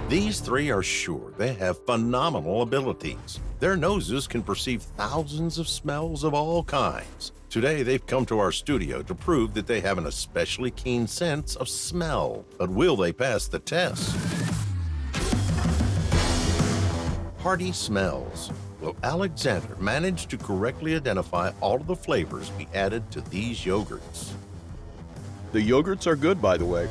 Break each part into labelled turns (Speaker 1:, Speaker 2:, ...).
Speaker 1: These three are sure they have phenomenal abilities. Their noses can perceive thousands of smells of all kinds. Today, they've come to our studio to prove that they have an especially keen sense of smell. But will they pass the test? Hearty smells. Will Alexander manage to correctly identify all of the flavors we added to these yogurts?
Speaker 2: The yogurts are good, by the way.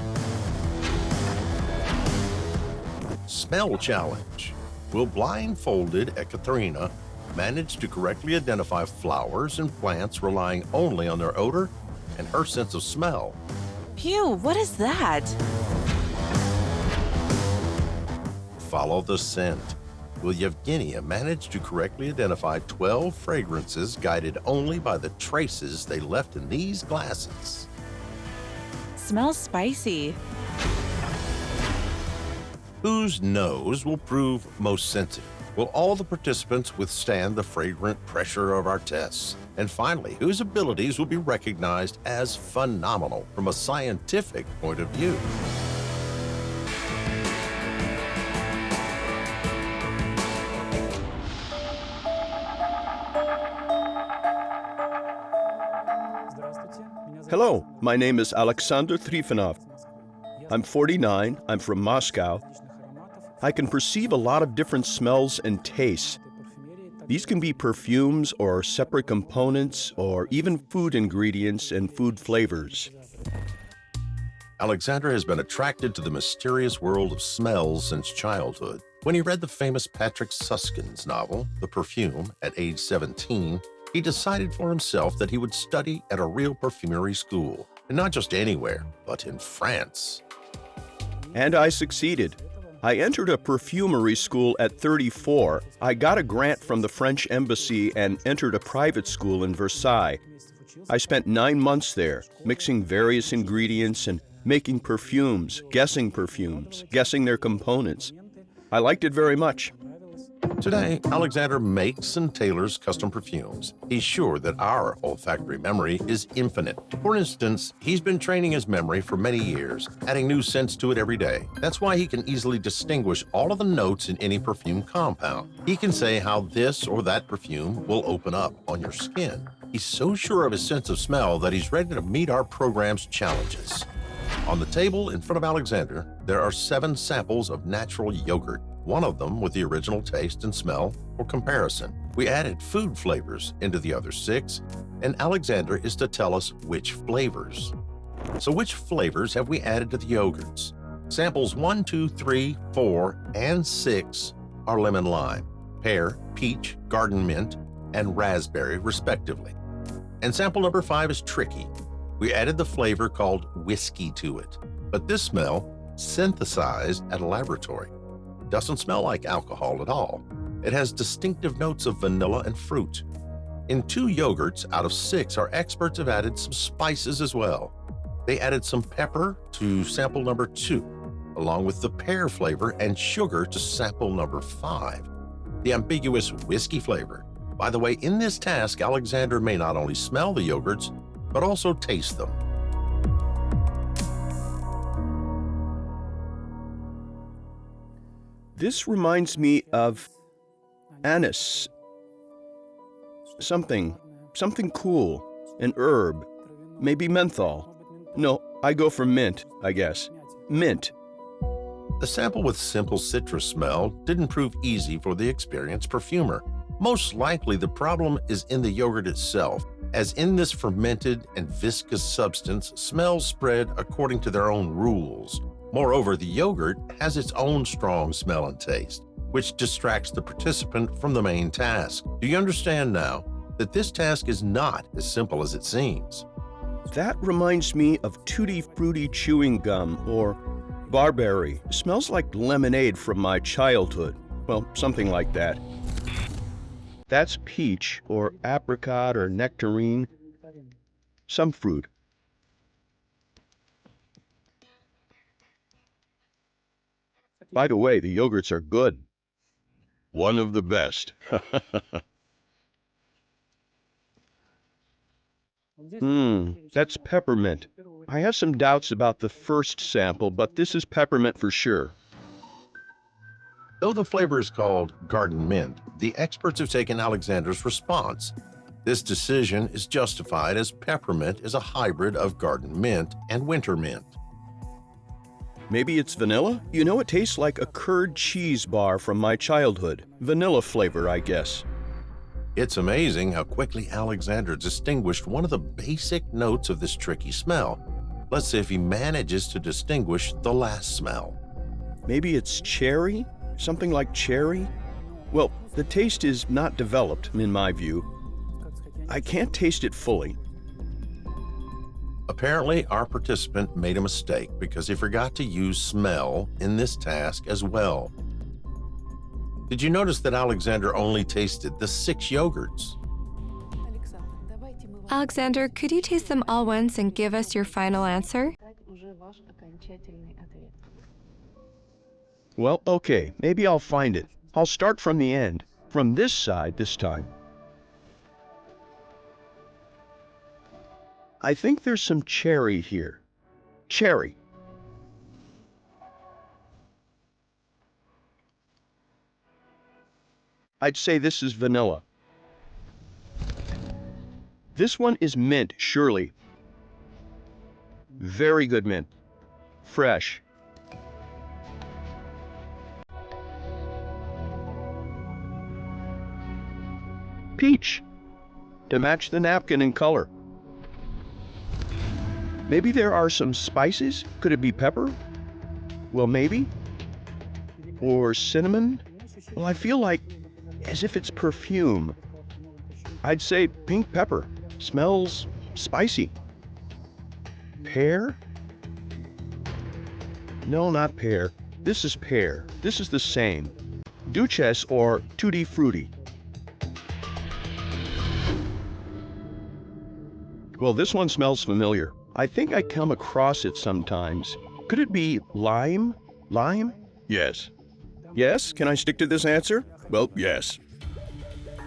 Speaker 1: Smell challenge. Will blindfolded Ekaterina manage to correctly identify flowers and plants relying only on their odor and her sense of smell?
Speaker 3: Phew, what is that?
Speaker 1: Follow the scent. Will Evgeniya manage to correctly identify 12 fragrances guided only by the traces they left in these glasses?
Speaker 3: Smells spicy.
Speaker 1: Whose nose will prove most sensitive? Will all the participants withstand the fragrant pressure of our tests? And finally, whose abilities will be recognized as phenomenal from a scientific point of view?
Speaker 2: Hello, my name is Alexander Trifonov. I'm 49, I'm from Moscow. I can perceive a lot of different smells and tastes. These can be perfumes or separate components or even food ingredients and food flavors.
Speaker 1: Alexander has been attracted to the mysterious world of smells since childhood. When he read the famous Patrick Susskind's novel, The Perfume, at age 17, he decided for himself that he would study at a real perfumery school, and not just anywhere, but in France.
Speaker 2: And I succeeded. I entered a perfumery school at 34. I got a grant from the French embassy and entered a private school in Versailles. I spent 9 months there, mixing various ingredients and making perfumes, guessing their components. I liked it very much.
Speaker 1: Today, Alexander makes and tailors custom perfumes. He's sure that our olfactory memory is infinite. For instance, he's been training his memory for many years, adding new scents to it every day. That's why he can easily distinguish all of the notes in any perfume compound. He can say how this or that perfume will open up on your skin. He's so sure of his sense of smell that he's ready to meet our program's challenges. On the table in front of Alexander, there are 7 samples of natural yogurt, one of them with the original taste and smell for comparison. We added food flavors into the other 6, and Alexander is to tell us which flavors. So which flavors have we added to the yogurts? Samples 1, 2, 3, 4, and 6 are lemon lime, pear, peach, garden mint, and raspberry, respectively. And sample number 5 is tricky. We added the flavor called whiskey to it, but this smell, synthesized at a laboratory, doesn't smell like alcohol at all. It has distinctive notes of vanilla and fruit. In 2 yogurts out of 6, our experts have added some spices as well. They added some pepper to sample number 2, along with the pear flavor and sugar to sample number 5. The ambiguous whiskey flavor. By the way, in this task, Alexander may not only smell the yogurts, but also taste them.
Speaker 2: This reminds me of anise. Something cool, an herb, maybe menthol. No, I go for mint, I guess. Mint.
Speaker 1: The sample with simple citrus smell didn't prove easy for the experienced perfumer. Most likely the problem is in the yogurt itself, as in this fermented and viscous substance, smells spread according to their own rules. Moreover, the yogurt has its own strong smell and taste, which distracts the participant from the main task. Do you understand now that this task is not as simple as it seems?
Speaker 2: That reminds me of Tutti Frutti chewing gum or barberry. Smells like lemonade from my childhood. Well, something like that. That's peach or apricot or nectarine. Some fruit. By the way, the yogurts are good. One of the best. That's peppermint. I have some doubts about the first sample, but this is peppermint for sure.
Speaker 1: Though the flavor is called garden mint, the experts have taken Alexander's response. This decision is justified as peppermint is a hybrid of garden mint and winter mint.
Speaker 2: Maybe it's vanilla? You know, it tastes like a curd cheese bar from my childhood. Vanilla flavor, I guess.
Speaker 1: It's amazing how quickly Alexander distinguished one of the basic notes of this tricky smell. Let's see if he manages to distinguish the last smell.
Speaker 2: Maybe it's cherry? Something like cherry? Well, the taste is not developed, in my view. I can't taste it fully.
Speaker 1: Apparently, our participant made a mistake because he forgot to use smell in this task as well. Did you notice that Alexander only tasted the 6 yogurts?
Speaker 4: Alexander, could you taste them all once and give us your final answer?
Speaker 2: Well, okay, maybe I'll find it. I'll start from the end, from this side this time. I think there's some cherry here. Cherry. I'd say this is vanilla. This one is mint, surely. Very good mint. Fresh. Peach. To match the napkin in color. Maybe there are some spices? Could it be pepper? Well, maybe. Or cinnamon? Well, I feel like as if it's perfume. I'd say pink pepper. Smells spicy. Pear? No, not pear. This is pear. This is the same. Duchess or Tutti Frutti. Well, this one smells familiar. I think I come across it sometimes. Could it be lime? Lime? Yes. Yes? Can I stick to this answer? Well, yes.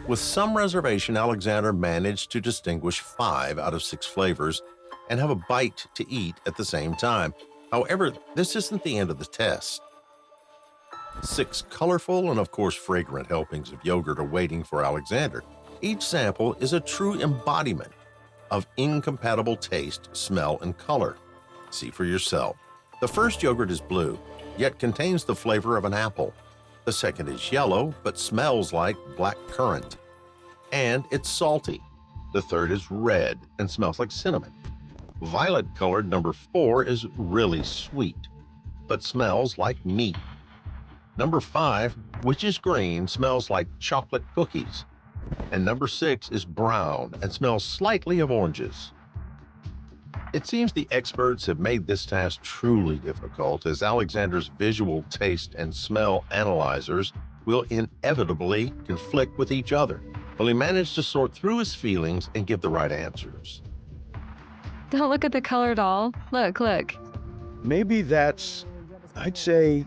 Speaker 1: With some reservation, Alexander managed to distinguish 5 out of 6 flavors and have a bite to eat at the same time. However, this isn't the end of the test. 6 colorful and, of course, fragrant helpings of yogurt are waiting for Alexander. Each sample is a true embodiment of incompatible taste, smell, and color. See for yourself. The first yogurt is blue, yet contains the flavor of an apple. The second is yellow, but smells like black currant, and it's salty. The third is red and smells like cinnamon. Violet-colored number 4 is really sweet, but smells like meat. Number 5, which is green, smells like chocolate cookies. And number 6 is brown and smells slightly of oranges. It seems the experts have made this task truly difficult, as Alexander's visual taste and smell analyzers will inevitably conflict with each other. Will he manage to sort through his feelings and give the right answers?
Speaker 4: Don't look at the color at all. Look, look.
Speaker 2: Maybe that's, I'd say,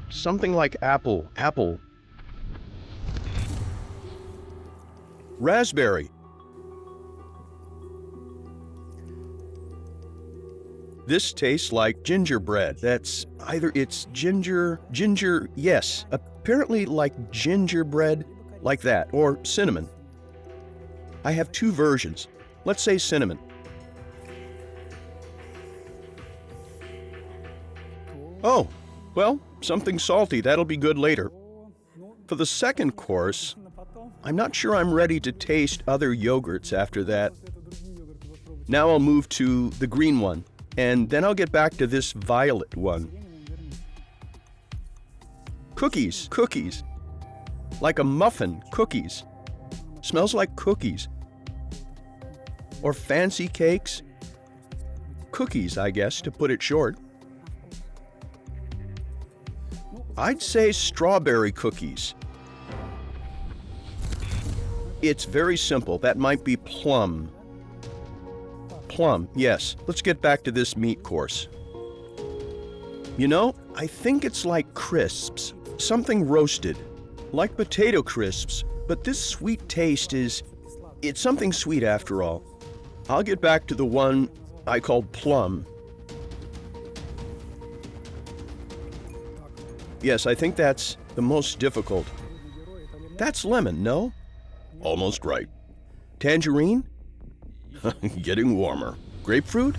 Speaker 2: something like apple. Apple. Raspberry. This tastes like gingerbread. That's either it's ginger, yes, apparently like gingerbread, like that, or cinnamon. I have 2 versions. Let's say cinnamon. Oh, well, something salty. That'll be good later. For the second course, I'm not sure I'm ready to taste other yogurts after that. Now I'll move to the green one, and then I'll get back to this violet one. Cookies, cookies. Like a muffin, cookies. Smells like cookies. Or fancy cakes. Cookies, I guess, to put it short. I'd say strawberry cookies. It's very simple. That might be plum. Plum, yes. Let's get back to this meat course. You know, I think it's like crisps. Something roasted. Like potato crisps. But this sweet taste it's something sweet after all. I'll get back to the one I called plum. Yes, I think that's the most difficult. That's lemon, no? Almost right. Tangerine? Getting warmer. Grapefruit?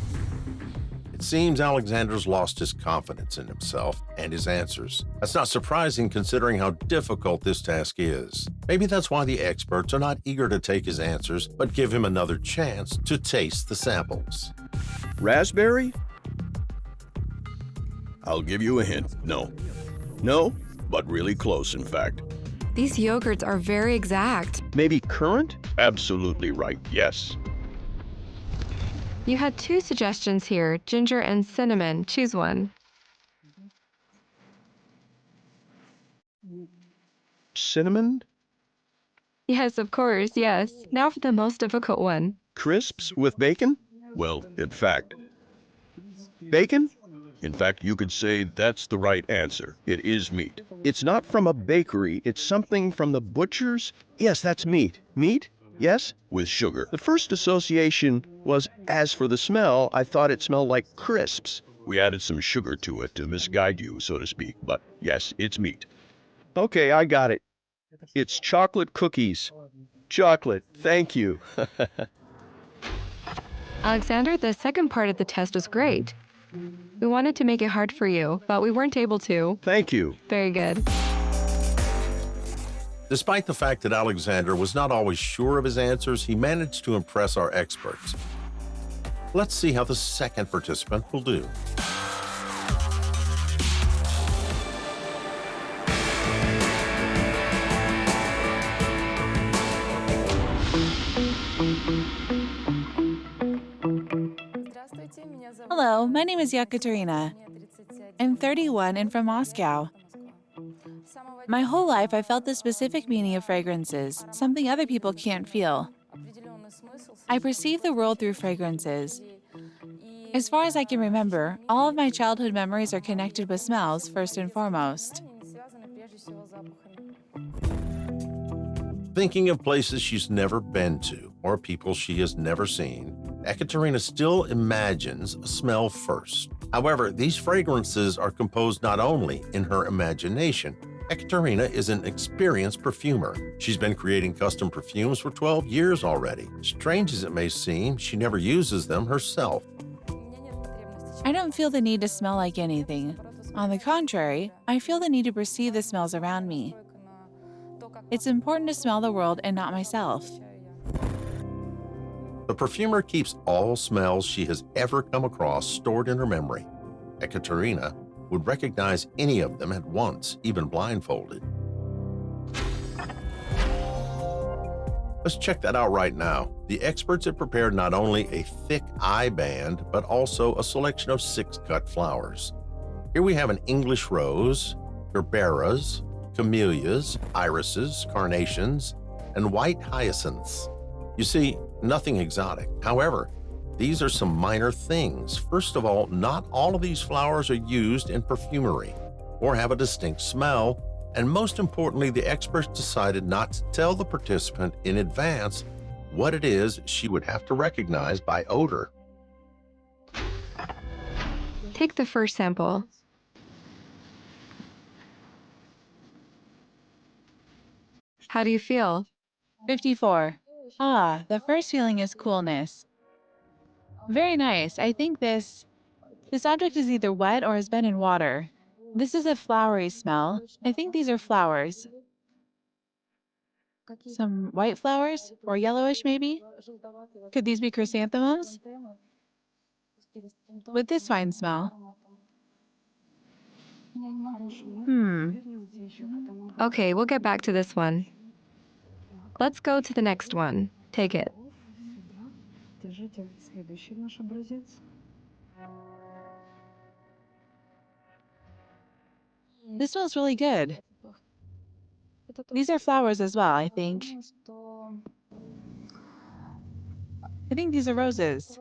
Speaker 1: It seems Alexander's lost his confidence in himself and his answers. That's not surprising considering how difficult this task is. Maybe that's why the experts are not eager to take his answers, but give him another chance to taste the samples.
Speaker 2: Raspberry? I'll give you a hint. No. No, but really close, in fact.
Speaker 4: These yogurts are very exact.
Speaker 2: Maybe currant? Absolutely right, yes.
Speaker 4: You had 2 suggestions here, ginger and cinnamon. Choose one.
Speaker 2: Cinnamon?
Speaker 4: Yes, of course, yes. Now for the most difficult one.
Speaker 2: Crisps with bacon? Well, in fact. Bacon? In fact, you could say that's the right answer. It is meat. It's not from a bakery. It's something from the butcher's. Yes, that's meat. Meat? Yes? With sugar. The first association was, as for the smell, I thought it smelled like crisps. We added some sugar to it to misguide you, so to speak. But yes, it's meat. Okay, I got it. It's chocolate cookies. Chocolate. Thank you.
Speaker 4: Alexander, the second part of the test was great. We wanted to make it hard for you, but we weren't able to.
Speaker 2: Thank you.
Speaker 4: Very good.
Speaker 1: Despite the fact that Alexander was not always sure of his answers, he managed to impress our experts. Let's see how the second participant will do.
Speaker 3: Hello, my name is Ekaterina. I'm 31 and from Moscow. My whole life, I felt the specific meaning of fragrances, something other people can't feel. I perceive the world through fragrances. As far as I can remember, all of my childhood memories are connected with smells, first and foremost.
Speaker 1: Thinking of places she's never been to or people she has never seen, Ekaterina still imagines a smell first. However, these fragrances are composed not only in her imagination. Ekaterina is an experienced perfumer. She's been creating custom perfumes for 12 years already. Strange as it may seem, she never uses them herself.
Speaker 3: I don't feel the need to smell like anything. On the contrary, I feel the need to perceive the smells around me. It's important to smell the world and not myself.
Speaker 1: The perfumer keeps all smells she has ever come across stored in her memory. Ekaterina would recognize any of them at once, even blindfolded. Let's check that out right now. The experts have prepared not only a thick eye band, but also a selection of 6 cut flowers. Here we have an English rose, gerberas, camellias, irises, carnations, and white hyacinths. You see, nothing exotic. However, these are some minor things. First of all, not all of these flowers are used in perfumery or have a distinct smell, and most importantly, the experts decided not to tell the participant in advance what it is she would have to recognize by odor.
Speaker 4: Take the first sample. How do you feel?
Speaker 3: 54. Ah, the first feeling is coolness. Very nice. I think this object is either wet or has been in water. This is a flowery smell. I think these are flowers. Some white flowers or yellowish maybe? Could these be chrysanthemums? With this fine smell.
Speaker 4: Okay, we'll get back to this one. Let's go to the next one. Take it.
Speaker 3: This smells really good. These are flowers as well, I think. I think these are roses.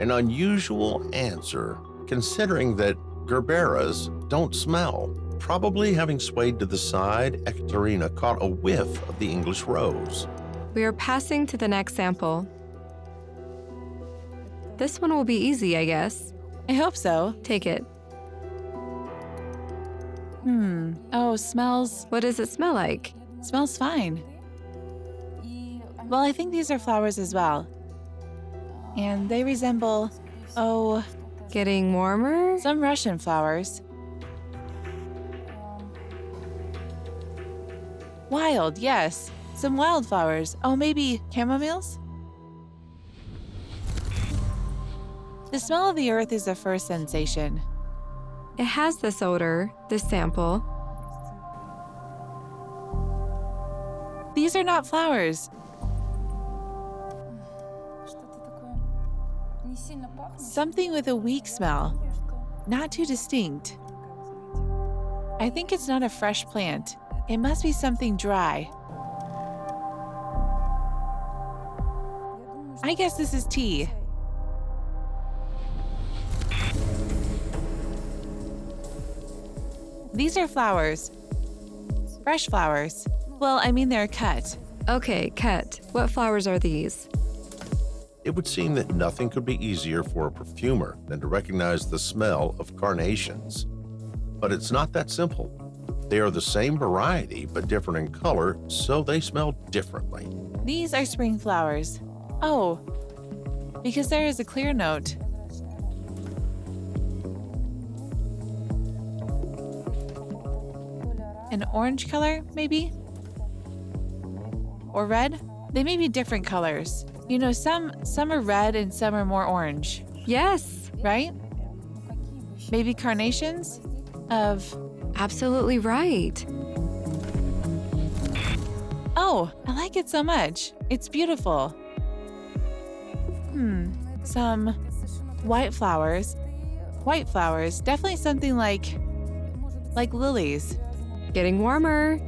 Speaker 1: An unusual answer, considering that gerberas don't smell. Probably having swayed to the side, Ekaterina caught a whiff of the English rose.
Speaker 4: We are passing to the next sample. This one will be easy, I guess.
Speaker 3: I hope so.
Speaker 4: Take it.
Speaker 3: Oh, smells.
Speaker 4: What does it smell like?
Speaker 3: Smells fine. Well, I think these are flowers as well. And they resemble, oh,
Speaker 4: Getting warmer?
Speaker 3: some Russian flowers. Wild, yes. Some wildflowers. Oh, maybe chamomiles? The smell of the earth is the first sensation.
Speaker 4: It has this odor, this sample.
Speaker 3: These are not flowers. Something with a weak smell. Not too distinct. I think it's not a fresh plant. It must be something dry. I guess this is tea. These are flowers. Fresh flowers. Well, I mean they're cut.
Speaker 4: Okay, Kat, what flowers are these?
Speaker 1: It would seem that nothing could be easier for a perfumer than to recognize the smell of carnations. But it's not that simple. They are the same variety, but different in color, so they smell differently.
Speaker 3: These are spring flowers. Oh, because there is a clear note. An orange color, maybe? Or red? They may be different colors. You know, some are red and some are more orange,
Speaker 4: Yes,
Speaker 3: right? Maybe carnations of...
Speaker 4: absolutely right.
Speaker 3: Oh, I like it so much. It's beautiful. Some white flowers. White flowers, definitely something like lilies.
Speaker 4: Getting warmer.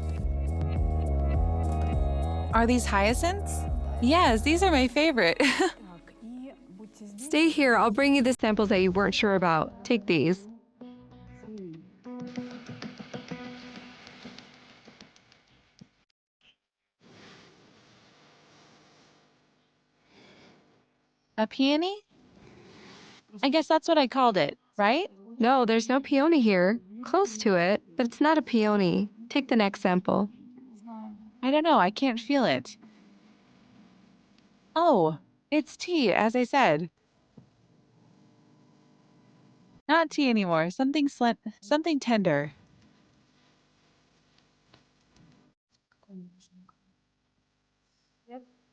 Speaker 3: Are these hyacinths? Yes, these are my favorite.
Speaker 4: Stay here, I'll bring you the samples that you weren't sure about. Take these.
Speaker 3: A peony? I guess that's what I called it, right?
Speaker 4: No, there's no peony here. Close to it, but it's not a peony. Take the next sample.
Speaker 3: I don't know, I can't feel it. Oh, it's tea, as I said. Not tea anymore, something tender.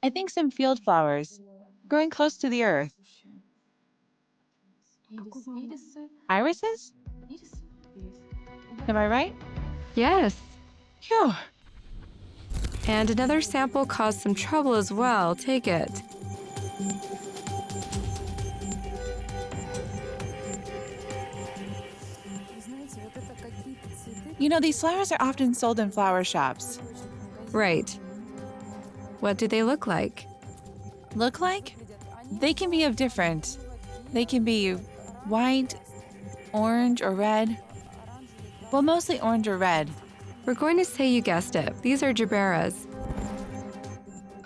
Speaker 3: I think some field flowers, growing close to the earth. Irises? Am I right?
Speaker 4: Yes.
Speaker 3: Phew.
Speaker 4: And another sample caused some trouble as well. Take it.
Speaker 3: You know, these flowers are often sold in flower shops.
Speaker 4: Right. What do they look like?
Speaker 3: Look like? They can be of different. They can be white, orange, or red. Well, mostly orange or red.
Speaker 4: We're going to say you guessed it. These are gerberas.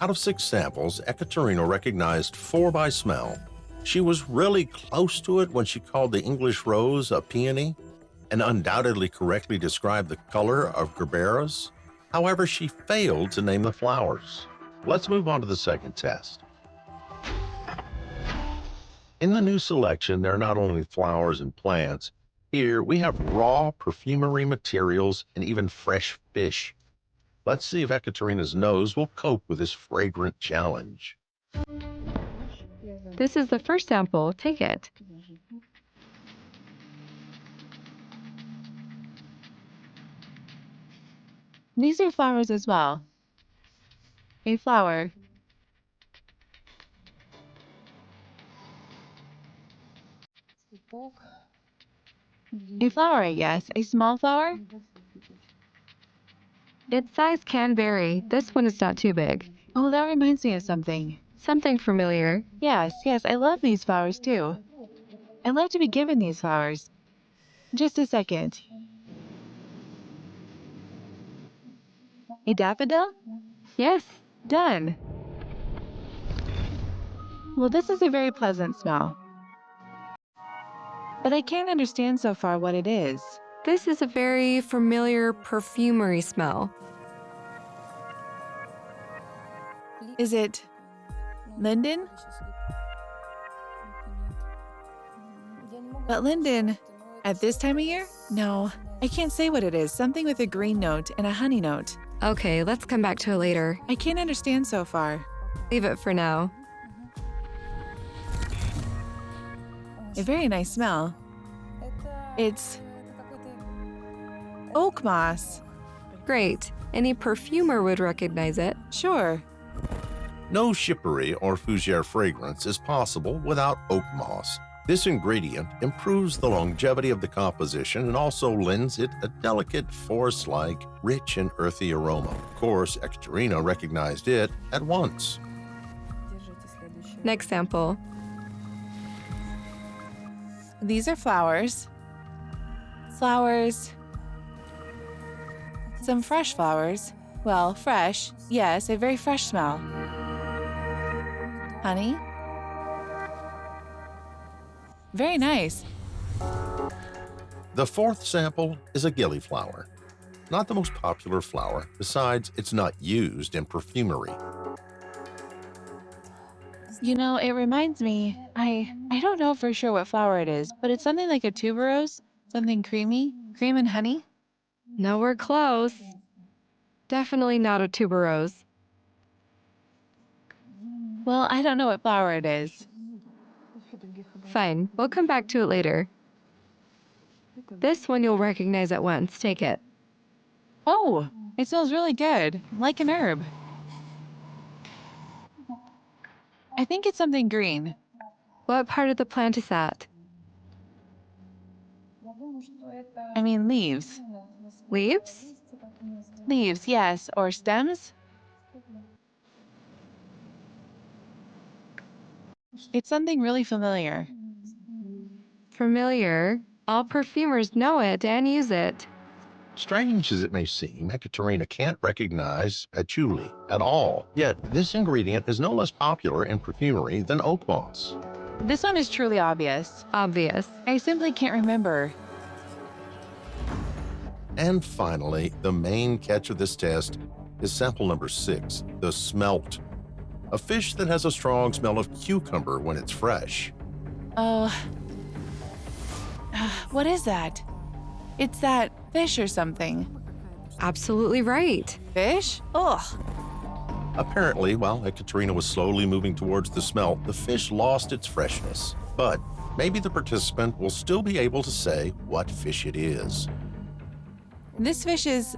Speaker 1: Out of 6 samples, Ekaterina recognized 4 by smell. She was really close to it when she called the English rose a peony, and undoubtedly correctly described the color of gerberas. However, she failed to name the flowers. Let's move on to the second test. In the new selection, there are not only flowers and plants. Here, we have raw perfumery materials and even fresh fish. Let's see if Ekaterina's nose will cope with this fragrant challenge.
Speaker 4: This is the first sample. Take it.
Speaker 3: These are flowers as well. A flower. A flower, I guess. A small flower?
Speaker 4: Its size can vary. This one is not too big.
Speaker 3: Oh, that reminds me of something.
Speaker 4: Something familiar.
Speaker 3: Yes, I love these flowers too. I'd love to be given these flowers. Just a second. A daffodil?
Speaker 4: Yes.
Speaker 3: Done. Well, this is a very pleasant smell. But I can't understand so far what it is.
Speaker 4: This is a very familiar perfumery smell.
Speaker 3: Is it linden? But linden, at this time of year? No, I can't say what it is. Something with a green note and a honey note.
Speaker 4: Okay, let's come back to it later.
Speaker 3: I can't understand so far.
Speaker 4: Leave it for now.
Speaker 3: A very nice smell. It's oak moss.
Speaker 4: Great. Any perfumer would recognize it.
Speaker 3: Sure.
Speaker 1: No chicory or fougere fragrance is possible without oak moss. This ingredient improves the longevity of the composition and also lends it a delicate, forest-like, rich and earthy aroma. Of course, Ekaterina recognized it at once.
Speaker 4: Next sample.
Speaker 3: These are flowers. Flowers. Some fresh flowers. Well, fresh. Yes, a very fresh smell. Honey. Very nice.
Speaker 1: The fourth sample is a gillyflower. Not the most popular flower, besides it's not used in perfumery.
Speaker 3: You know, it reminds me, I don't know for sure what flower it is, but it's something like a tuberose, something creamy, cream and honey.
Speaker 4: No, we're close. Definitely not a tuberose.
Speaker 3: Well, I don't know what flower it is.
Speaker 4: Fine, we'll come back to it later. This one you'll recognize at once. Take it.
Speaker 3: Oh, it smells really good, like an herb. I think it's something green.
Speaker 4: What part of the plant is that?
Speaker 3: I mean leaves.
Speaker 4: Leaves?
Speaker 3: Leaves, yes, or stems. It's something really familiar.
Speaker 4: Familiar. All perfumers know it and use it.
Speaker 1: Strange as it may seem, Ekaterina can't recognize patchouli at all. Yet, this ingredient is no less popular in perfumery than oak moss.
Speaker 3: This one is truly obvious.
Speaker 4: Obvious.
Speaker 3: I simply can't remember.
Speaker 1: And finally, the main catch of this test is sample number 6, the smelt. A fish that has a strong smell of cucumber when it's fresh.
Speaker 3: Oh. What is that? It's that fish or something.
Speaker 4: Absolutely right.
Speaker 3: Fish? Ugh.
Speaker 1: Apparently, while Ekaterina was slowly moving towards the smelt, the fish lost its freshness. But maybe the participant will still be able to say what fish it is.
Speaker 3: This fish is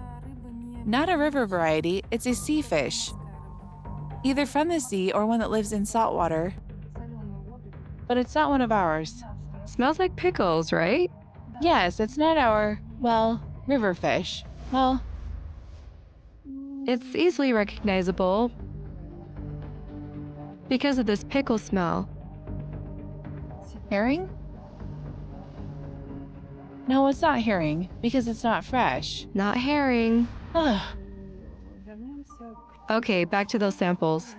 Speaker 3: not a river variety, it's a sea fish. Either from the sea or one that lives in salt water. But it's not one of ours.
Speaker 4: Smells like pickles, right?
Speaker 3: Yes, it's not our, well, river fish. Well,
Speaker 4: It's easily recognizable because of this pickle smell.
Speaker 3: herring? No, it's not herring because it's not fresh.
Speaker 4: Not herring.
Speaker 3: Ugh.
Speaker 4: Okay, back to those samples.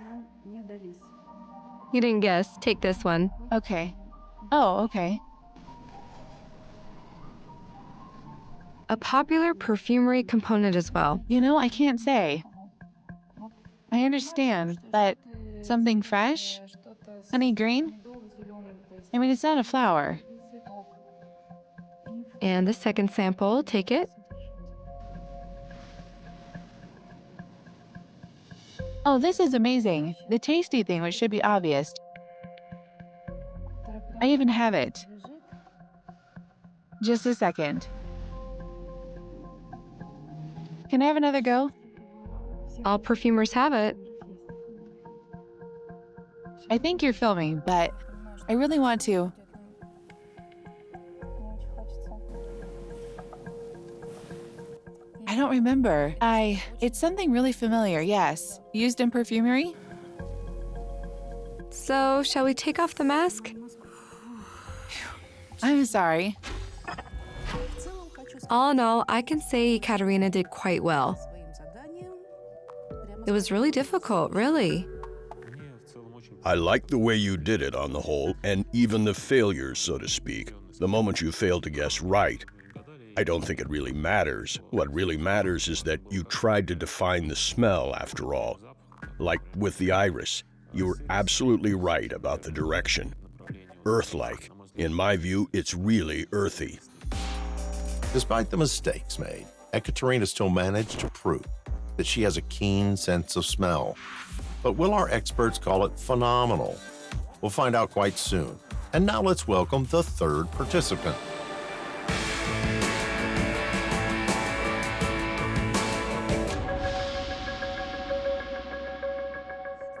Speaker 4: You didn't guess. Take this one.
Speaker 3: Okay. Oh, okay.
Speaker 4: A popular perfumery component as well.
Speaker 3: You know, I can't say. I understand, but something fresh? Honey green? I mean, it's not a flower.
Speaker 4: And the second sample, take it.
Speaker 3: Oh, this is amazing. The tasty thing, which should be obvious. I even have it. Just a second. Can I have another go?
Speaker 4: All perfumers have it.
Speaker 3: I think you're filming, but I really want to. I don't remember. It's something really familiar, yes. Used in perfumery?
Speaker 4: So, shall we take off the mask?
Speaker 3: I'm sorry.
Speaker 4: All in all, I can say Ekaterina did quite well. It was really difficult, really.
Speaker 2: I like the way you did it on the whole, and even the failures, so to speak. The moment you failed to guess right. I don't think it really matters. What really matters is that you tried to define the smell after all. Like with the iris, you were absolutely right about the direction. Earth-like. In my view, it's really earthy.
Speaker 1: Despite the mistakes made, Ekaterina still managed to prove that she has a keen sense of smell. But will our experts call it phenomenal? We'll find out quite soon. And now let's welcome the third participant.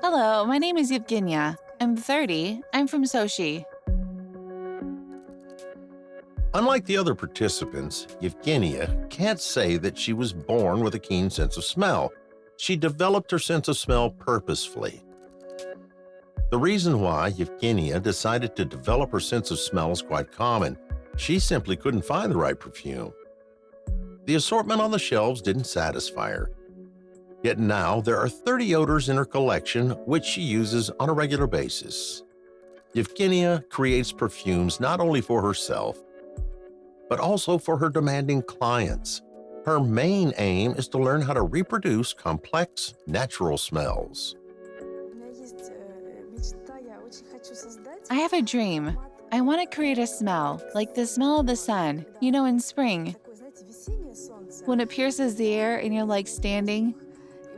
Speaker 3: Hello, my name is Evgeniya. I'm 30. I'm from Sochi.
Speaker 1: Unlike the other participants, Evgeniya can't say that she was born with a keen sense of smell. She developed her sense of smell purposefully. The reason why Evgeniya decided to develop her sense of smell is quite common. She simply couldn't find the right perfume. The assortment on the shelves didn't satisfy her. Yet now there are 30 odors in her collection which she uses on a regular basis. Evgeniya creates perfumes not only for herself, but also for her demanding clients. Her main aim is to learn how to reproduce complex, natural smells.
Speaker 3: I have a dream. I want to create a smell, like the smell of the sun, in spring. When it pierces the air and you're like standing,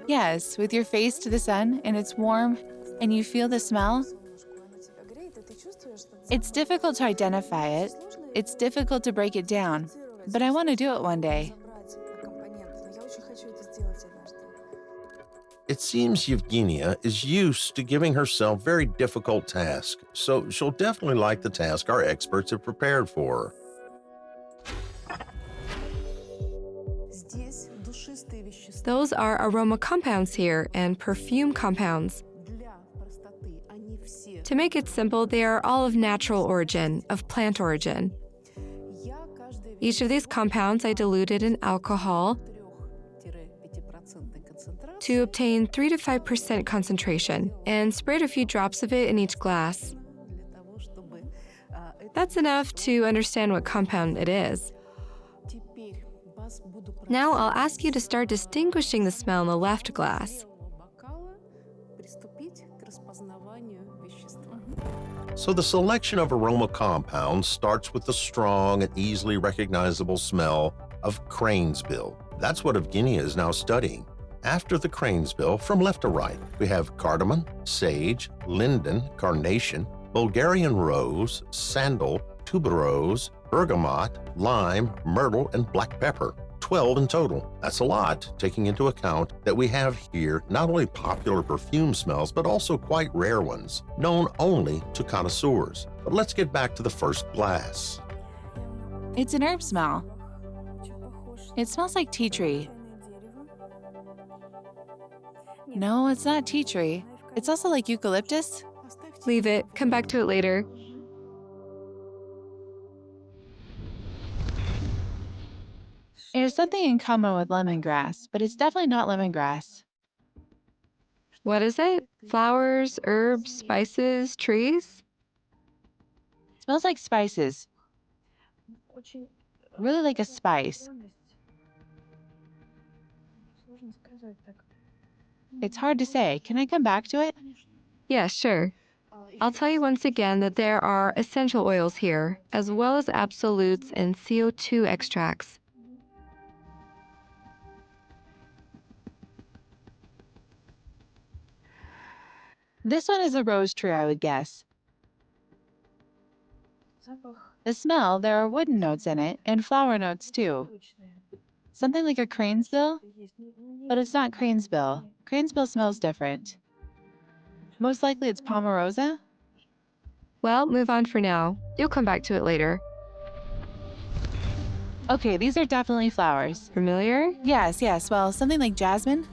Speaker 3: yes, with your face to the sun and it's warm and you feel the smell. It's difficult to identify it. It's difficult to break it down, but I want to do it one day.
Speaker 1: It seems Evgeniya is used to giving herself very difficult tasks, so she'll definitely like the task our experts have prepared for her.
Speaker 4: Those are aroma compounds here and perfume compounds. To make it simple, they are all of natural origin, of plant origin. Each of these compounds I diluted in alcohol to obtain 3 to 5% concentration and sprayed a few drops of it in each glass. That's enough to understand what compound it is. Now I'll ask you to start distinguishing the smell in the left glass.
Speaker 1: So the selection of aroma compounds starts with the strong and easily recognizable smell of crane's bill. That's what Evgeniya is now studying. After the crane's bill, from left to right, we have cardamom, sage, linden, carnation, Bulgarian rose, sandal, tuberose, bergamot, lime, myrtle, and black pepper. 12 in total. That's a lot, taking into account that we have here not only popular perfume smells, but also quite rare ones, known only to connoisseurs. But let's get back to the first glass.
Speaker 3: It's an herb smell. It smells like tea tree. No, it's not tea tree. It's also like eucalyptus.
Speaker 4: Leave it, come back to it later.
Speaker 3: It has something in common with lemongrass, but it's definitely not lemongrass.
Speaker 4: What is it? Flowers, herbs, spices, trees?
Speaker 3: It smells like spices. Really like a spice. It's hard to say. Can I come back to it?
Speaker 4: Yeah, sure. I'll tell you once again that there are essential oils here, as well as absolutes and CO2 extracts.
Speaker 3: This one is a rose tree, I would guess. The smell, there are wooden notes in it, and flower notes too. Something like a crane's bill, but it's not crane's bill. Crane's bill smells different. Most likely it's Pomerosa.
Speaker 4: Well, move on for now. You'll come back to it later.
Speaker 3: Okay, these are definitely flowers.
Speaker 4: Familiar?
Speaker 3: Yes, well, something like jasmine.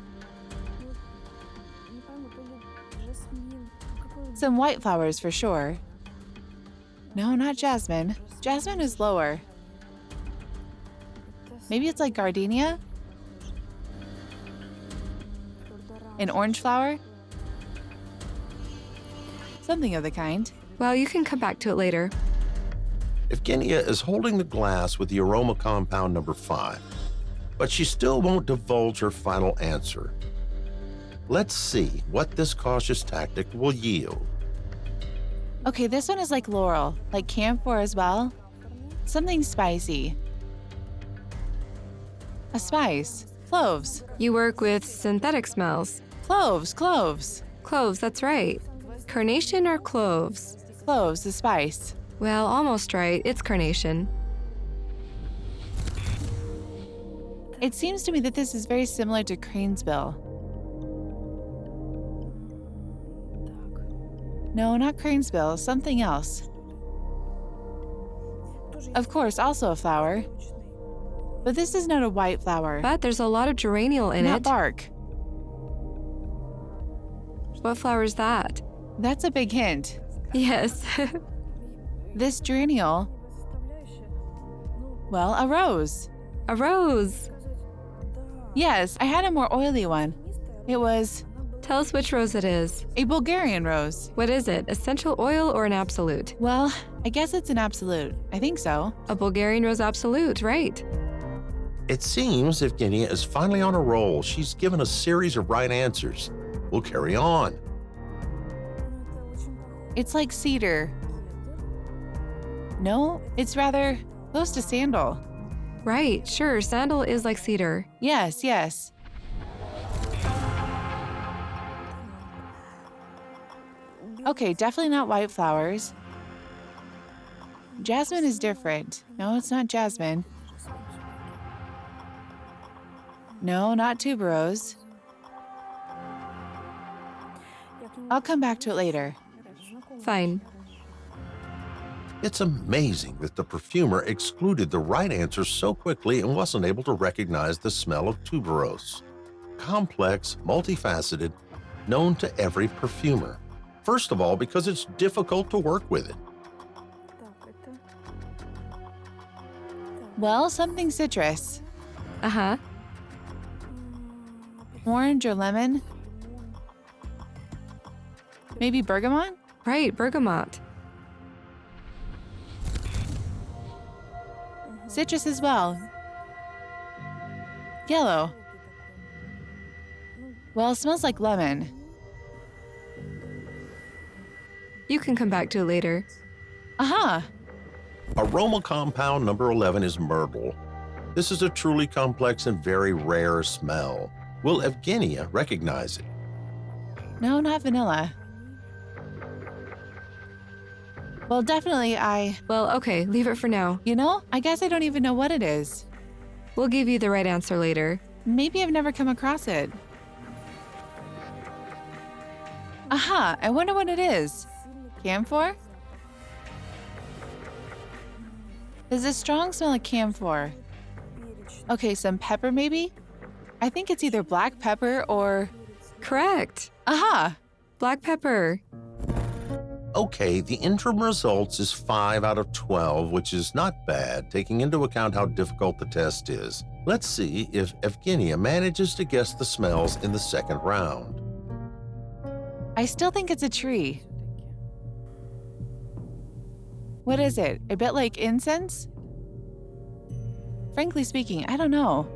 Speaker 3: Some white flowers for sure. No, not jasmine. Jasmine is lower. Maybe it's like gardenia? An orange flower? Something of the kind.
Speaker 4: Well, you can come back to it later.
Speaker 1: Evgeniya is holding the glass with the aroma compound number 5, but she still won't divulge her final answer. Let's see what this cautious tactic will yield.
Speaker 3: Okay, this one is like laurel, like camphor as well. Something spicy. A spice. Cloves.
Speaker 4: You work with synthetic smells.
Speaker 3: Cloves, cloves.
Speaker 4: Cloves, that's right. Carnation or cloves?
Speaker 3: Cloves, the spice.
Speaker 4: Well, almost right. It's carnation.
Speaker 3: It seems to me that this is very similar to cranesbill. No, not cranesbill, something else. Of course, also a flower. But this is not a white flower.
Speaker 4: But there's a lot of geraniol in
Speaker 3: Not
Speaker 4: it.
Speaker 3: bark.
Speaker 4: What flower is that?
Speaker 3: That's a big hint.
Speaker 4: Yes.
Speaker 3: This geraniol, well, a rose.
Speaker 4: A rose.
Speaker 3: Yes, I had a more oily one. It was
Speaker 4: Tell us which rose it is.
Speaker 3: a Bulgarian rose.
Speaker 4: What is it? Essential oil or an absolute?
Speaker 3: Well, I guess it's an absolute. I think so.
Speaker 4: A Bulgarian rose absolute, right?
Speaker 1: It seems Evgeniya is finally on a roll. She's given a series of right answers. We'll carry on.
Speaker 3: It's like cedar. No, it's rather close to sandal.
Speaker 4: Right, sure. Sandal is like cedar.
Speaker 3: Yes, yes. Okay, definitely not white flowers. Jasmine is different. No, it's not jasmine. No, not tuberose. I'll come back to it later.
Speaker 4: Fine.
Speaker 1: It's amazing that the perfumer excluded the right answer so quickly and wasn't able to recognize the smell of tuberose. Complex, multifaceted, known to every perfumer. First of all, because it's difficult to work with it.
Speaker 3: Well, something citrus.
Speaker 4: Uh-huh.
Speaker 3: Orange or lemon. Maybe bergamot?
Speaker 4: Right, bergamot.
Speaker 3: Citrus as well. Yellow. Well, it smells like lemon.
Speaker 4: You can come back to it later.
Speaker 3: Aha!
Speaker 1: Aroma compound number 11 is myrtle. This is a truly complex and very rare smell. Will Evgeniya recognize it?
Speaker 3: No, not vanilla. Well, definitely
Speaker 4: Well, okay, leave it for now.
Speaker 3: I guess I don't even know what it is.
Speaker 4: We'll give you the right answer later.
Speaker 3: Maybe I've never come across it. Aha, I wonder what it is. Camphor? There's a strong smell of camphor. Okay, some pepper maybe? I think it's either black pepper or...
Speaker 4: Correct.
Speaker 3: Aha!
Speaker 4: Black pepper.
Speaker 1: Okay, the interim results is 5 out of 12, which is not bad, taking into account how difficult the test is. Let's see if Evgeniya manages to guess the smells in the second round.
Speaker 3: I still think it's a tree. What is it? A bit like incense? Frankly speaking, I don't know.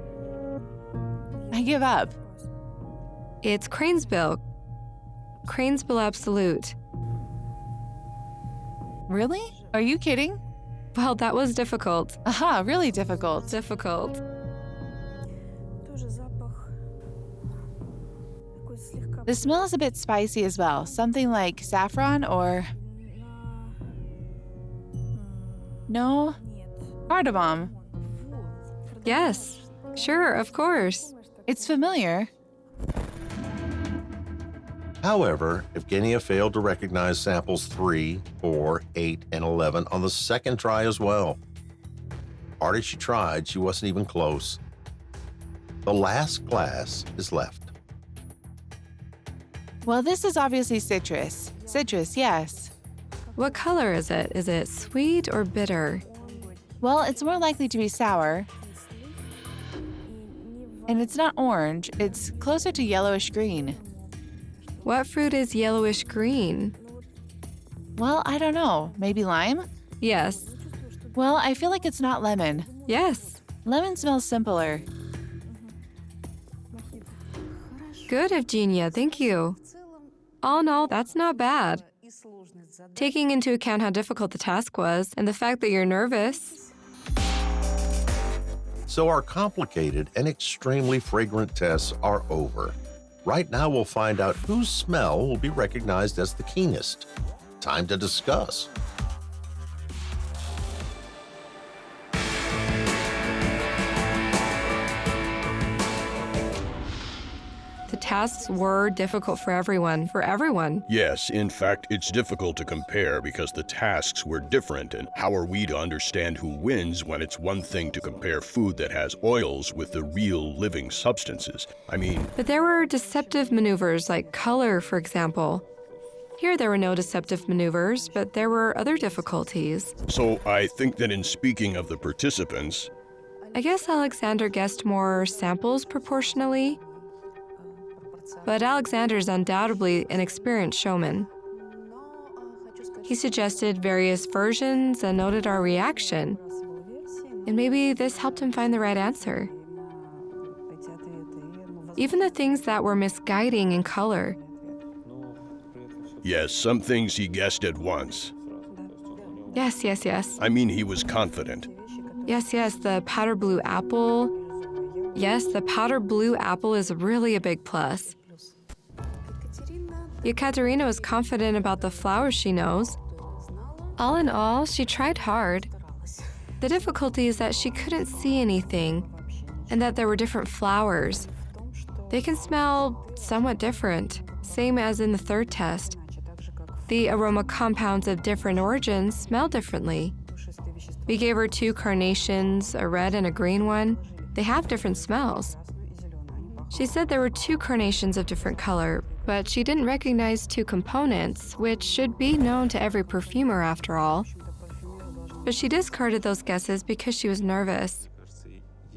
Speaker 3: I give up.
Speaker 4: It's cranesbill. Cranesbill absolute.
Speaker 3: Really? Are you kidding?
Speaker 4: Well, that was difficult.
Speaker 3: Aha, really difficult.
Speaker 4: Difficult.
Speaker 3: The smell is a bit spicy as well. Something like saffron or... No? Cardamom.
Speaker 4: Yes. Sure, of course.
Speaker 3: It's familiar.
Speaker 1: However, Evgeniya failed to recognize samples 3, 4, 8, and 11 on the second try as well. Hard as she tried, she wasn't even close. The last glass is left.
Speaker 3: Well, this is obviously citrus. Citrus, yes.
Speaker 4: What color is it? Is it sweet or bitter?
Speaker 3: Well, it's more likely to be sour. And it's not orange, it's closer to yellowish green.
Speaker 4: What fruit is yellowish green?
Speaker 3: Well, I don't know. Maybe lime?
Speaker 4: Yes.
Speaker 3: Well, I feel like it's not lemon.
Speaker 4: Yes.
Speaker 3: Lemon smells simpler.
Speaker 4: Good, Evgeniya, thank you. All in all, that's not bad. Taking into account how difficult the task was and the fact that you're nervous.
Speaker 1: So our complicated and extremely fragrant tests are over. Right now we'll find out whose smell will be recognized as the keenest. Time to discuss.
Speaker 4: The tasks were difficult for everyone.
Speaker 2: Yes, in fact, it's difficult to compare because the tasks were different, and how are we to understand who wins when it's one thing to compare food that has oils with the real living substances? I mean,
Speaker 4: But there were deceptive maneuvers like color, for example. Here there were no deceptive maneuvers, but there were other difficulties.
Speaker 2: so I think that in speaking of the participants,
Speaker 4: I guess Alexander guessed more samples proportionally. But Alexander's undoubtedly an experienced showman. He suggested various versions and noted our reaction. And maybe this helped him find the right answer. Even the things that were misguiding in color.
Speaker 2: yes, some things he guessed at once.
Speaker 4: Yes.
Speaker 2: I mean, he was confident.
Speaker 4: Yes, the powder blue apple. Yes, the powder blue apple is really a big plus. Ekaterina was confident about the flowers she knows. All in all, she tried hard. The difficulty is that she couldn't see anything, and that there were different flowers. They can smell somewhat different, same as in the third test. The aroma compounds of different origins smell differently. We gave her 2 carnations, a red and a green one. They have different smells. She said there were 2 carnations of different color, but she didn't recognize 2 components, which should be known to every perfumer after all. But she discarded those guesses because she was nervous.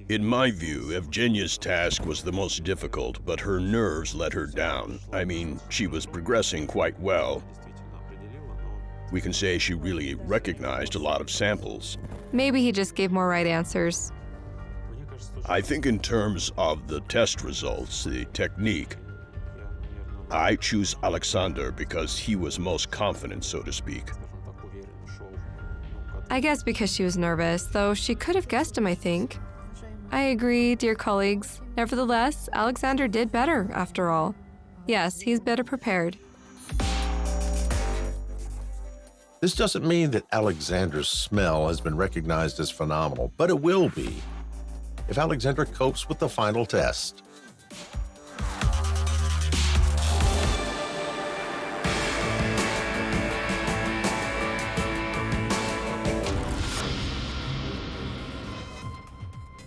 Speaker 2: In my view, Evgeniya's task was the most difficult, but her nerves let her down. I mean, she was progressing quite well. We can say she really recognized a lot of samples.
Speaker 4: Maybe he just gave more right answers.
Speaker 2: I think in terms of the test results, the technique, I choose Alexander because he was most confident, so to speak.
Speaker 4: I guess because she was nervous, though she could have guessed him, I think. I agree, dear colleagues. Nevertheless, Alexander did better, after all. Yes, he's better prepared.
Speaker 1: This doesn't mean that Alexander's smell has been recognized as phenomenal, but it will be if Alexander copes with the final test.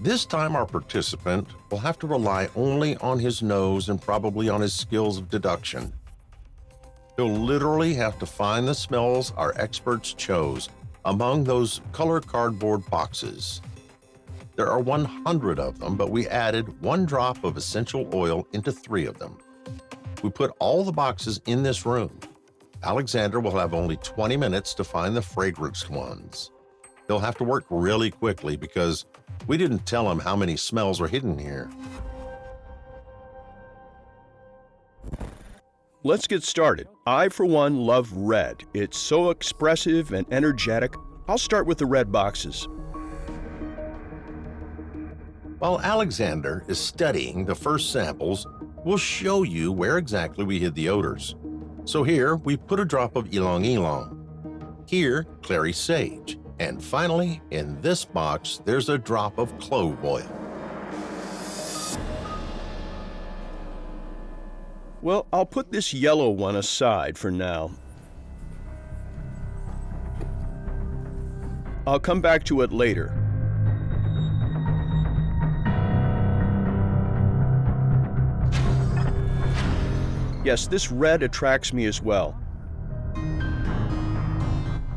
Speaker 1: This time our participant will have to rely only on his nose and probably on his skills of deduction. He'll literally have to find the smells our experts chose among those color cardboard boxes. There are 100 of them, but we added 1 drop of essential oil into 3 of them. We put all the boxes in this room. Alexander will have only 20 minutes to find the fragranced ones. He'll have to work really quickly because we didn't tell him how many smells are hidden here.
Speaker 2: Let's get started. I, for one, love red. It's so expressive and energetic. I'll start with the red boxes.
Speaker 1: While Alexander is studying the first samples, we'll show you where exactly we hid the odors. So here, we put a drop of ylang ylang. Here, clary sage. And finally, in this box, there's a drop of clove oil.
Speaker 2: Well, I'll put this yellow one aside for now. I'll come back to it later. Yes, this red attracts me as well.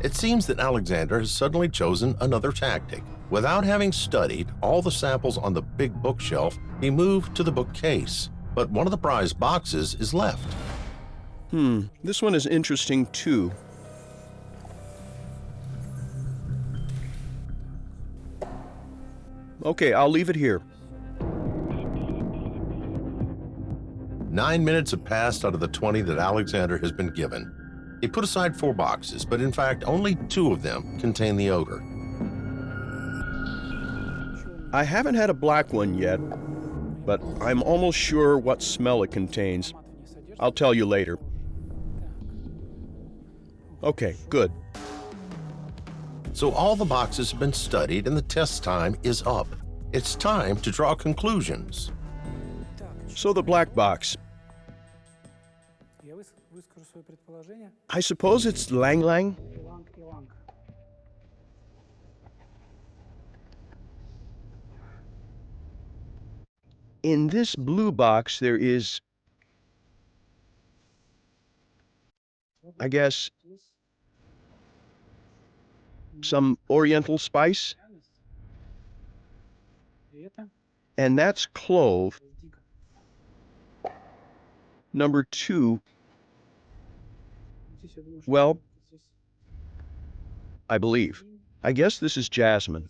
Speaker 1: It seems that Alexander has suddenly chosen another tactic. Without having studied all the samples on the big bookshelf, he moved to the bookcase. But one of the prize boxes is left.
Speaker 2: This one is interesting too. Okay, I'll leave it here.
Speaker 1: 9 minutes have passed out of the 20 that Alexander has been given. He put aside 4 boxes, but in fact, only 2 of them contain the odor.
Speaker 2: I haven't had a black one yet, but I'm almost sure what smell it contains. I'll tell you later. Okay, good.
Speaker 1: So all the boxes have been studied and the test time is up. It's time to draw conclusions.
Speaker 2: So the black box. I suppose it's Lang Lang? In this blue box, there is, I guess, some Oriental spice. And that's clove. Number 2, well, I believe. I guess this is jasmine,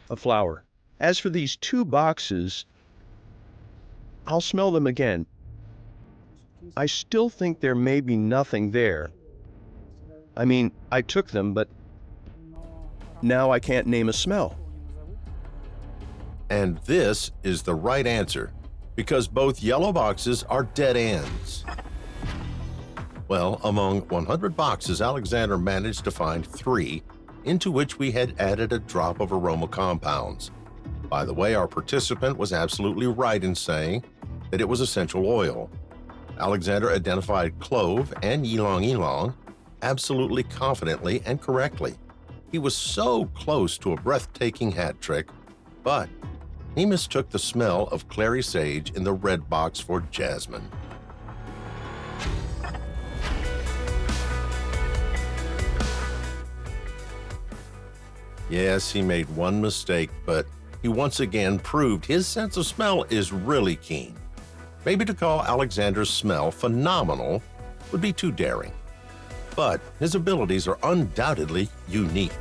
Speaker 2: a flower. As for these 2 boxes, I'll smell them again. I still think there may be nothing there. I mean, I took them, but now I can't name a smell.
Speaker 1: And this is the right answer, because both yellow boxes are dead ends. Well, among 100 boxes, Alexander managed to find 3, into which we had added a drop of aroma compounds. By the way, our participant was absolutely right in saying that it was essential oil. Alexander identified clove and ylang ylang absolutely confidently and correctly. He was so close to a breathtaking hat trick, but he mistook the smell of clary sage in the red box for jasmine. Yes, he made one mistake, but he once again proved his sense of smell is really keen. Maybe to call Alexander's smell phenomenal would be too daring, but his abilities are undoubtedly unique.